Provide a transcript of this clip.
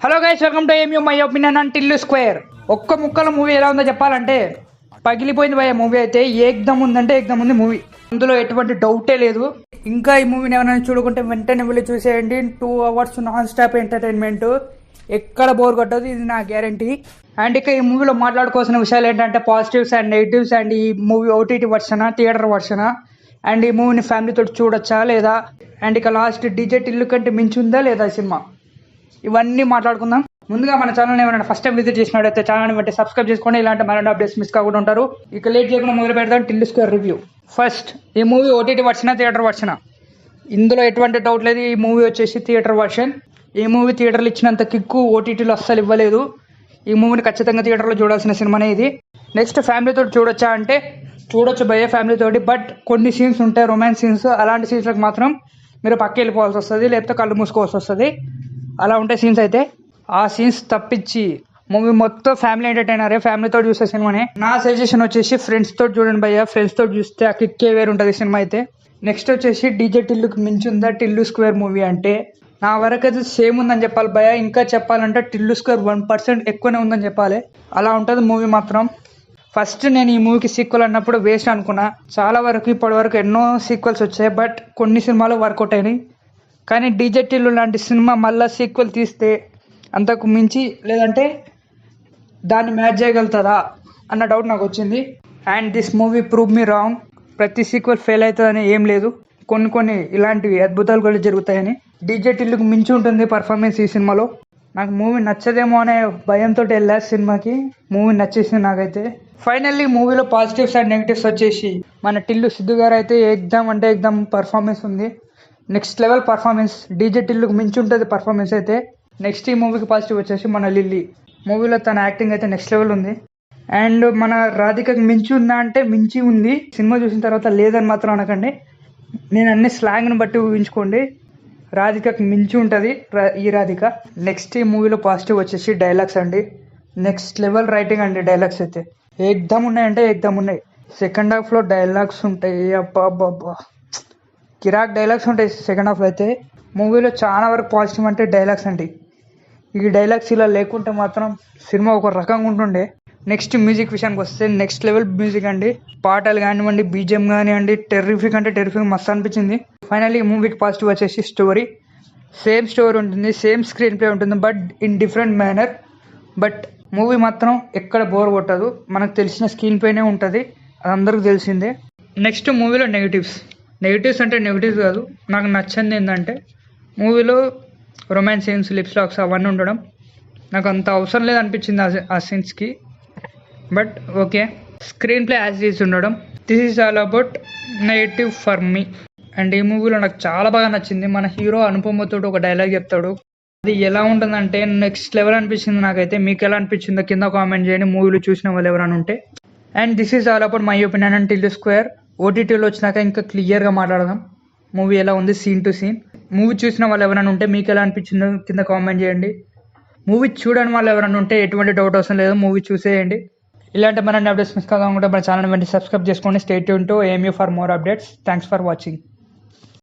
Hello guys, welcome to AMU my opinion and Tillu square. ఒక్క ముక్కల movie ఎలా ఉందో చెప్పాలంటే పగిలిపోయింది భయ. మూవీ అయితే ఏకదమ్ ఉందంటే ఏకదమ్ ఉంది మూవీ, అందులో ఎటువంటి డౌటే లేదు. ఇంకా ఈ మూవీని ఎవరైనా చూడకుంటే వెంటనే వెళ్ళి చూసేయండి. 2 hours నాన్ స్టాప్ ఎంటర్టైన్మెంట్, ఎక్కడ బోర్ కొట్టదు, ఇది నా గ్యారంటీ. అండ్ ఇక ఈ మూవీలో మాట్లాడుకోవాల్సిన విషయాలు ఏంటంటే పాజిటివ్స్ అండ్ నెగిటివ్స్. అండ్ ఈ మూవీ ఓటీటీ వర్షనా, థియేటర్ వర్షనా, అండ్ ఈ మూవీని ఫ్యామిలీతో చూడొచ్చా లేదా, అండ్ ఇక లాస్ట్ డీజే టిల్లు కంటే మించి ఉందా లేదా సినిమా, ఇవన్నీ మాట్లాడుకుందాం. ముందుగా మన ఛానల్ ఏమైనా ఫస్ట్ టైం విజిట్ చేసినట్టయితే ఛానల్ బట్టి సబ్స్క్రైబ్ చేసుకోండి, ఇలాంటి మరిన్ని అప్డేట్స్ మిస్ కాకుండా ఉంటారు. ఇక లేట్ చేయకుండా మొదలు పెడతాం టిల్లు స్క్వేర్ రివ్యూ. ఫస్ట్, ఈ మూవీ ఓటీటీ వర్షనా, థియేటర్ వర్షనా, ఇందులో ఎటువంటి డౌట్ లేదు. ఈ మూవీ వచ్చేసి థియేటర్ వర్షన్. ఈ మూవీ థియేటర్లు ఇచ్చినంత కిక్కు ఓటీటీలో అస్సలు ఇవ్వలేదు. ఈ మూవీని ఖచ్చితంగా థియేటర్లో చూడాల్సిన సినిమానే ఇది. నెక్స్ట్, ఫ్యామిలీతో చూడొచ్చా అంటే చూడొచ్చు భయ్య ఫ్యామిలీతోటి, బట్ కొన్ని సీన్స్ ఉంటాయి రొమాన్స్ సీన్స్, అలాంటి సీన్స్లకు మాత్రం మీరు పక్క వెళ్ళిపోవాల్సి వస్తుంది, లేకపోతే కళ్ళు మూసుకోవాల్సి వస్తుంది. అలా ఉంటాయి సీన్స్. అయితే ఆ సీన్స్ తప్పించి మూవీ మొత్తం ఫ్యామిలీ ఎంటర్టైనరే, ఫ్యామిలీతో చూసే సినిమానే. నా సజెషన్ వచ్చేసి ఫ్రెండ్స్ తోటి చూడండి భయ్య, ఫ్రెండ్స్ తోటి చూస్తే ఆ కిక్కే వేరు ఉంటుంది సినిమా అయితే. నెక్స్ట్ వచ్చేసి డీజే టిల్లుకి మించి ఉందా టిల్లు స్క్వేర్ మూవీ అంటే నా వరకు అయితే సేమ్ ఉందని చెప్పాలి భయ్య. ఇంకా చెప్పాలంటే టిల్లు స్క్వేర్ 1% ఎక్కువనే ఉందని చెప్పాలి. అలా ఉంటుంది మూవీ మాత్రం. ఫస్ట్ నేను ఈ మూవీకి సీక్వెల్ అన్నప్పుడు వేస్ట్ అనుకున్నా. చాలా వరకు ఇప్పటి వరకు ఎన్నో సీక్వెల్స్ వచ్చాయి, బట్ కొన్ని సినిమాలు వర్కౌట్ అయినాయి. కానీ డీజే టిల్లు లాంటి సినిమా మళ్ళీ సీక్వెల్ తీస్తే అంతకు మించి లేదంటే దాన్ని మ్యాచ్ చేయగలుగుతుందా అన్న డౌట్ నాకు వచ్చింది. And this movie prove me wrong. ప్రతి సీక్వెల్ ఫెయిల్ అవుతుందని ఏం లేదు, కొన్ని ఇలాంటివి అద్భుతాలు కూడా జరుగుతాయని. డీజే టిల్లుకు మించి ఉంటుంది పర్ఫార్మెన్స్ ఈ సినిమాలో. నాకు మూవీ నచ్చదేమో అనే భయంతో వెళ్ళా సినిమాకి, మూవీ నచ్చేసింది నాకైతే. ఫైనల్లీ మూవీలో పాజిటివ్స్ అండ్ నెగిటివ్స్ వచ్చేసి మన టిల్లు సిద్ధు గారు అయితే ఎగ్జామ్ అంటే ఎగ్జామ్ పర్ఫార్మెన్స్ ఉంది, నెక్స్ట్ లెవెల్ పర్ఫార్మెన్స్. డీజే టిల్లుకు మించి ఉంటుంది పర్ఫార్మెన్స్ అయితే. నెక్స్ట్ ఈ మూవీకి పాజిటివ్ వచ్చేసి మన లిల్లీ, మూవీలో తన యాక్టింగ్ అయితే నెక్స్ట్ లెవెల్ ఉంది. అండ్ మన రాధికకి మించి ఉందా అంటే మించి ఉంది. సినిమా చూసిన తర్వాత లేదని మాత్రం అనకండి, నేను అన్ని స్లాంగ్ని బట్టి ఊహించుకోండి. రాధికకి మించి ఉంటుంది ఈ రాధిక. నెక్స్ట్ ఈ మూవీలో పాజిటివ్ వచ్చేసి డైలాగ్స్ అండి, నెక్స్ట్ లెవెల్ రైటింగ్ అండి. డైలాగ్స్ అయితే ఏకదమ్ ఉన్నాయంటే ఏకదమ్ ఉన్నాయి. సెకండ్ హాఫ్లో డైలాగ్స్ ఉంటాయి, అబ్బా కిరాక్ డైలాగ్స్ ఉంటాయి సెకండ్ హాఫ్లో అయితే. మూవీలో చాలా వరకు పాజిటివ్ అంటే డైలాగ్స్ అండి. ఈ డైలాగ్స్ ఇలా లేకుంటే మాత్రం సినిమా ఒక రకంగా ఉంటుండే. నెక్స్ట్ మ్యూజిక్ విషయానికి వస్తే నెక్స్ట్ లెవెల్ మ్యూజిక్ అండి. పాటలు కానివ్వండి, బీజిఎం కానివ్వండి, టెర్రిఫిక్ అంటే టెర్రిఫిక్ మస్తు అనిపించింది. ఫైనల్లీ ఈ మూవీకి పాజిటివ్ వచ్చేసి స్టోరీ. సేమ్ స్టోరీ ఉంటుంది, సేమ్ స్క్రీన్ ప్లే ఉంటుంది, but in different manner. But movie మాత్రం ఎక్కడ బోర్ కొట్టదు, మనకు తెలిసిన స్క్రీన్ ప్లేనే ఉంటుంది, అది అందరికీ తెలిసిందే. నెక్స్ట్ మూవీలో నెగిటివ్స్ అంటే నెగిటివ్స్ కాదు, నాకు నచ్చింది ఏంటంటే మూవీలో రొమాన్స్ సీన్స్, లిప్స్ లాక్స్ అవన్నీ ఉండడం నాకు అంత అవసరం లేదు అనిపించింది ఆ సీన్స్కి. But okay, screenplay as is ఉండడం, this is all about negative for me. And ఈ మూవీలో నాకు చాలా బాగా నచ్చింది, మన హీరో అనుపమతో ఒక డైలాగ్ చెప్తాడు, అది ఎలా ఉంటుందంటే నెక్స్ట్ లెవెల్ అనిపించింది నాకైతే. మీకు ఎలా అనిపించిందో కింద కామెంట్ చేయండి, మూవీలో చూసిన వాళ్ళు ఎవరైనా ఉంటే. And this is all about my opinion and Tillu square. ఓటీటీలో వచ్చినాక ఇంకా క్లియర్గా మాట్లాడదాం మూవీ ఎలా ఉంది సీన్ టు సీన్. మూవీ చూసిన వాళ్ళు ఎవరైనా ఉంటే మీకు ఎలా అనిపించిందో కింద కామెంట్ చేయండి. మూవీ చూడని వాళ్ళు ఎవరైనా ఉంటే ఎటువంటి డౌట్ అవసరం లేదు, మూవీ చూసేయండి. ఇలాంటి మరిన్ని అప్డేట్స్ మిస్ కాకుండా మన ఛానల్ వెంటనే సబ్స్క్రైబ్ చేసుకోండి. Stay tune to AMU for more updates. Thanks for watching.